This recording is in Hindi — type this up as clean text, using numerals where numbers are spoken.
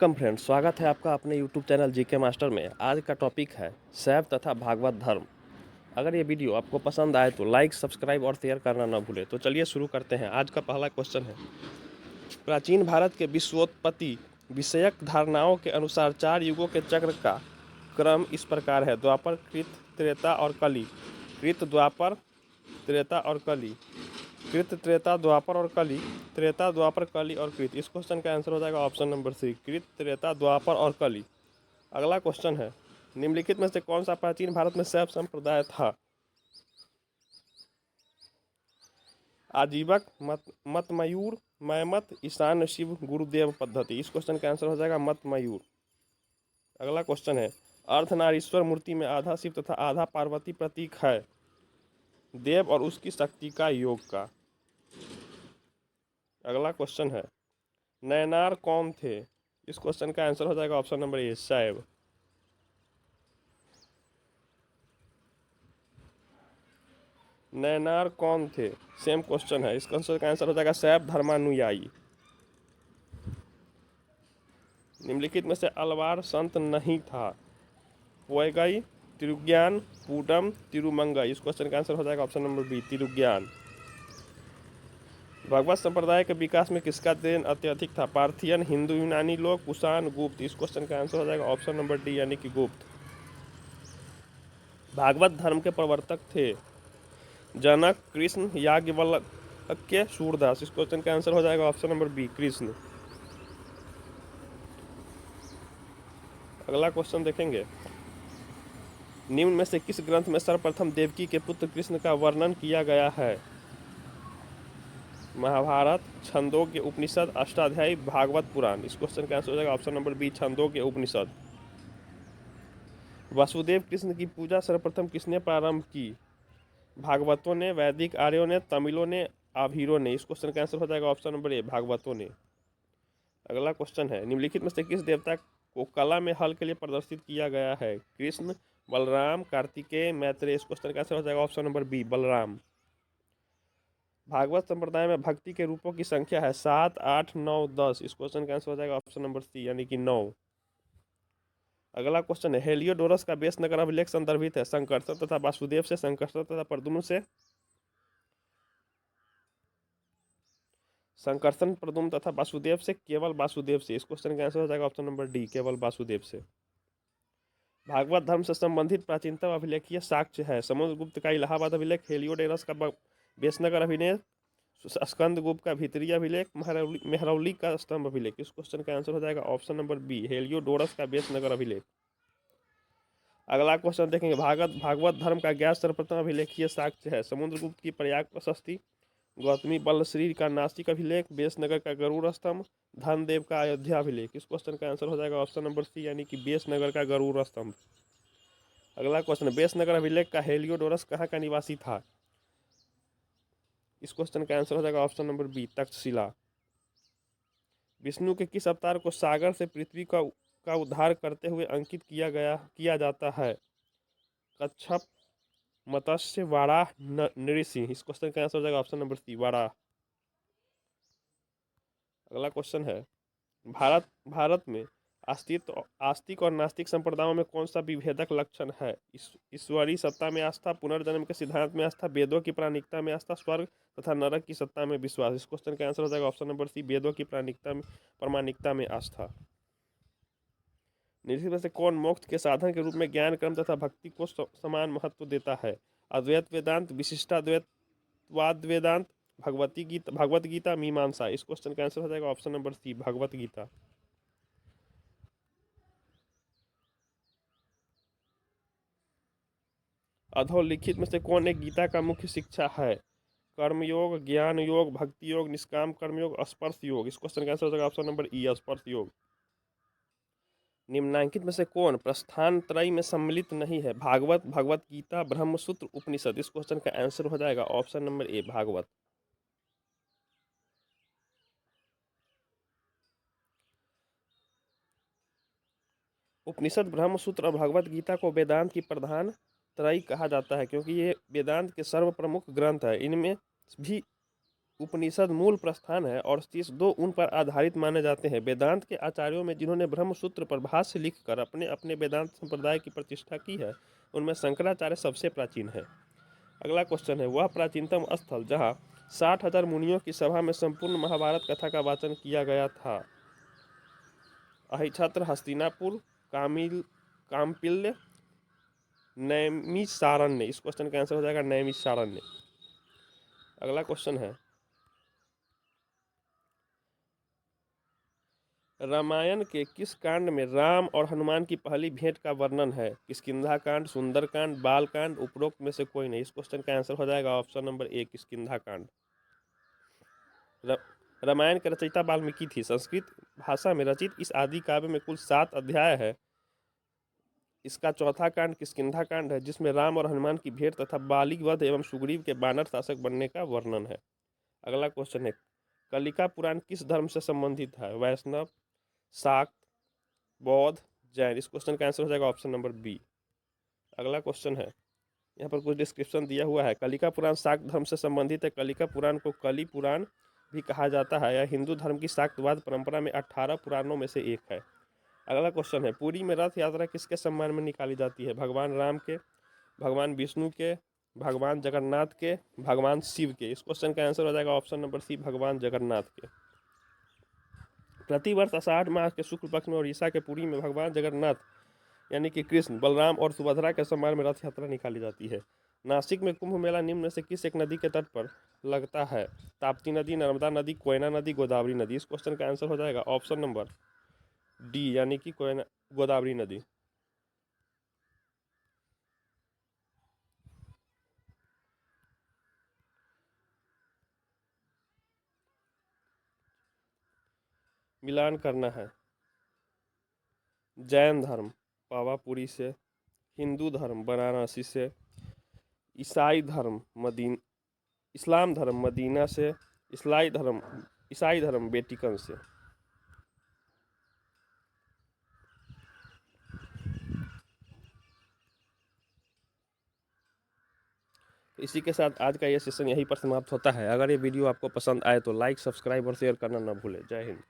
वेलकम फ्रेंड्स, स्वागत है आपका अपने यूट्यूब चैनल जीके मास्टर में। आज का टॉपिक है शैव तथा भागवत धर्म। अगर ये वीडियो आपको पसंद आए तो लाइक, सब्सक्राइब और शेयर करना न भूलें। तो चलिए शुरू करते हैं। आज का पहला क्वेश्चन है, प्राचीन भारत के विश्वोत्पत्ति विषयक धारणाओं के अनुसार 4 युगों के चक्र का क्रम इस प्रकार है: द्वापर, कृत, त्रेता और कली। कृत, द्वापर, त्रेता और कली। कृत, त्रेता, द्वापर और कली। त्रेता, द्वापर, कली और कृत। इस क्वेश्चन का आंसर हो जाएगा ऑप्शन नंबर सी, कृत, त्रेता, द्वापर और कली। अगला क्वेश्चन है, निम्नलिखित में से कौन सा प्राचीन भारत में शैव संप्रदाय था? आजीवक, मतमयूर, मैमत, ईशान्य शिव, गुरुदेव पद्धति। इस क्वेश्चन का आंसर हो जाएगा मतमयूर। अगला क्वेश्चन है, अर्धनारीश्वर मूर्ति में आधा शिव तथा आधा पार्वती प्रतीक है। देव और उसकी शक्ति का योग का। अगला क्वेश्चन है, नयनार कौन थे? इस क्वेश्चन का आंसर हो जाएगा ऑप्शन नंबर ए, शैव। नयनार कौन थे? सेम क्वेश्चन है। इस क्वेश्चन का आंसर हो जाएगा शैव धर्मानुयायी। निम्नलिखित में से अलवार संत नहीं था। पोयगई, तिरुज्ञान, पूडम, तिरुमंगई। इस क्वेश्चन का आंसर हो जाएगा ऑप्शन नंबर बी, तिरुज्ञान। भगवत संप्रदाय के विकास में किसका देन अत्यधिक था? पार्थियन, हिंदू, यूनानी लोग, कुषाण, गुप्त। इस क्वेश्चन का आंसर हो जाएगा ऑप्शन नंबर डी यानी कि गुप्त। भागवत धर्म के प्रवर्तक थे जनक, कृष्ण, याज्ञवल्क्य, सूरदास। इस क्वेश्चन का आंसर हो जाएगा ऑप्शन नंबर बी, कृष्ण। अगला क्वेश्चन देखेंगे, निम्न में से किस ग्रंथ में सर्वप्रथम देवकी के पुत्र कृष्ण का वर्णन किया गया है? महाभारत, छंदोग्य उपनिषद, अष्टाध्यायी, भागवत पुराण। इस क्वेश्चन का आंसर हो जाएगा ऑप्शन नंबर बी, छंदोग्य उपनिषद। वसुदेव कृष्ण की पूजा सर्वप्रथम किसने प्रारंभ की? भागवतों ने, वैदिक आर्यों ने, तमिलों ने, आभीरों ने। इस क्वेश्चन का आंसर हो जाएगा ऑप्शन नंबर ए, भागवतों ने। अगला क्वेश्चन है, निम्नलिखित में से किस देवता को कला में हल के लिए प्रदर्शित किया गया है? कृष्ण, बलराम, कार्तिकेय, मैत्रेय। इस क्वेश्चन का आंसर हो जाएगा option number B, Balram. Bhagavata संप्रदाय में भक्ति के रूपों की संख्या है 7, 8, 9, 10। इस क्वेश्चन का आंसर हो जाएगा ऑप्शन नंबर सी यानी कि 9। अगला क्वेश्चन है, हेलियोडोरस का बेस नगर अभिलेख संदर्भित है संकर्षण तथा वासुदेव से, संकर्षण तथा प्रद्युम्न से। संकर्षण, प्रद्युम्न तथा वासुदेव से, केवल वासुदेव से। इस क्वेश्चन का आंसर हो जाएगा ऑप्शन नंबर डी, केवल वासुदेव से। भागवत धर्म से संबंधित प्राचीनतम अभिलेखीय साक्ष्य है समुद्रगुप्त का इलाहाबाद अभिलेख, हेलियोडोरस का बेसनगर अभिलेख, स्कंदगुप्त का भीतरी अभिलेख, मेहरौली का स्तंभ अभिलेख। इस क्वेश्चन का आंसर हो जाएगा ऑप्शन नंबर बी, हेलियोडोरस का बेसनगर अभिलेख। अगला क्वेश्चन देखेंगे, भागवत धर्म का ज्ञात सर्वप्रथम अभिलेखीय साक्ष्य है समुद्रगुप्त की प्रयाग प्रशस्ति, गौतमी बलश्री का नासिक अभिलेख, बेसनगर का गरुड़ स्तंभ, धनदेव का अयोध्या अभिलेख। इस क्वेश्चन का आंसर हो जाएगा ऑप्शन नंबर सी यानी कि बेसनगर का गरुड़ स्तंभ। अगला क्वेश्चन, बेसनगर अभिलेख का हेलियोडोरस कहाँ का निवासी था? इस क्वेश्चन का आंसर हो जाएगा option number B, Takshashila. Vishnu के किस अवतार को सागर से पृथ्वी का उद्धार करते हुए अंकित किया जाता है? कच्छप, मत्स्य, वाराह, नृसिंह। इस क्वेश्चन का आंसर हो जाएगा ऑप्शन नंबर सी, वाराह। अगला क्वेश्चन है, भारत में आस्तिक और नास्तिक संप्रदायों में कौन सा विभेदक लक्षण है? ईश्वरीय सत्ता में आस्था, पुनर्जन्म के सिद्धांत में आस्था, वेदों की प्रामाणिकता में आस्था, स्वर्ग तथा नरक की सत्ता में विश्वास। इस क्वेश्चन का आंसर हो जाएगा ऑप्शन नंबर सी, वेदों की प्रामाणिकता में आस्था। निम्नलिखित में से कौन मोक्ष के साधन के रूप में ज्ञान, कर्म तथा भक्ति को समान महत्व देता है? अद्वैत वेदांत, विशिष्टाद्वैतवाद वेदांत, भगवत गीता, मीमांसा। इस क्वेश्चन का आंसर हो जाएगा option number C, Bhagavad Gita. अधोलिखित में से कौन एक गीता का मुख्य शिक्षा है? कर्मयोग, ज्ञान योग, भक्ति योग, निष्काम कर्मयोग, स्पर्श योग। इस क्वेश्चन का आंसर हो जाएगा ऑप्शन नंबर ई, स्पर्श योग। निम्नलिखित में से कौन प्रस्थान त्रय में सम्मिलित नहीं है? भागवत, भगवत गीता, ब्रह्मसूत्र, उपनिषद। इस क्वेश्चन का आंसर हो जाएगा ऑप्शन नंबर ए, भागवत। उपनिषद, ब्रह्मसूत्र और भगवत गीता को वेदांत की प्रधान त्रयी कहा जाता है क्योंकि ये वेदांत के सर्व प्रमुख ग्रंथ है। इनमें भी उपनिषद मूल प्रस्थान है और शीर्ष दो उन पर आधारित माने जाते हैं। वेदांत के आचार्यों में जिन्होंने ब्रह्म सूत्र पर भाष्य लिखकर अपने अपने वेदांत संप्रदाय की प्रतिष्ठा की है, उनमें शंकराचार्य सबसे प्राचीन है। अगला क्वेश्चन है, वह प्राचीनतम स्थल जहाँ 60,000 मुनियों की सभा में संपूर्ण महाभारत कथा का वाचन किया गया था। अहिछत्र, हस्तिनापुर, काम्पिल्य, नैमिषारण्य। इस क्वेश्चन का आंसर हो जाएगा नैमिषारण्य। अगला क्वेश्चन है, रामायण के किस कांड में राम और हनुमान की पहली भेंट का वर्णन है? किष्किंधा कांड, सुंदर कांड, बाल कांड, उपरोक्त में से कोई नहीं। इस क्वेश्चन का आंसर हो जाएगा ऑप्शन नंबर ए, किष्किंधा कांड। रामायण के रचयिता वाल्मीकि थी। संस्कृत भाषा में रचित इस आदि काव्य में कुल 7 अध्याय है। इसका चौथा कांड किष्किंधा कांड है, जिसमें राम और हनुमान की भेंट तथा बाली वध एवं सुग्रीव के वानर शासक बनने का वर्णन है। अगला क्वेश्चन है, कलिका पुराण किस धर्म से संबंधित है? वैष्णव, शाक्त, बौद्ध, जैन। इस क्वेश्चन का आंसर हो जाएगा ऑप्शन नंबर बी। अगला क्वेश्चन है, यहाँ पर कुछ डिस्क्रिप्शन दिया हुआ है। कलिका पुराण शाक्त धर्म से संबंधित है। कलिका पुराण को कली पुराण भी कहा जाता है। यह हिंदू धर्म की शाक्तवाद परंपरा में 18 पुराणों में से एक है। अगला क्वेश्चन है, पुरी में रथ यात्रा किसके सम्मान में निकाली जाती है? भगवान राम के, भगवान विष्णु के, भगवान जगन्नाथ के, भगवान शिव के। इस क्वेश्चन का आंसर हो जाएगा ऑप्शन नंबर सी, भगवान जगन्नाथ के। प्रतिवर्ष आषाढ़ मास के शुक्ल पक्ष में उड़ीसा के पुरी में भगवान जगन्नाथ यानी कि कृष्ण, बलराम और सुभद्रा के सम्मान में रथ यात्रा निकाली जाती है। नासिक में कुंभ मेला निम्न में से किस एक नदी के तट पर लगता है? ताप्ती नदी, नर्मदा नदी, कोयना नदी, गोदावरी नदी। इस क्वेश्चन का आंसर हो जाएगा ऑप्शन नंबर डी यानी कि कोयना, गोदावरी नदी। मिलान करना है। जैन धर्म पावापुरी से, हिंदू धर्म वाराणसी से, ईसाई धर्म इस्लाम धर्म मदीना से, ईसाई धर्म वेटिकन से। तो इसी के साथ आज का ये सेशन यहीं पर समाप्त होता है। अगर ये वीडियो आपको पसंद आए तो लाइक, सब्सक्राइब और शेयर करना ना भूलें। जय हिंद।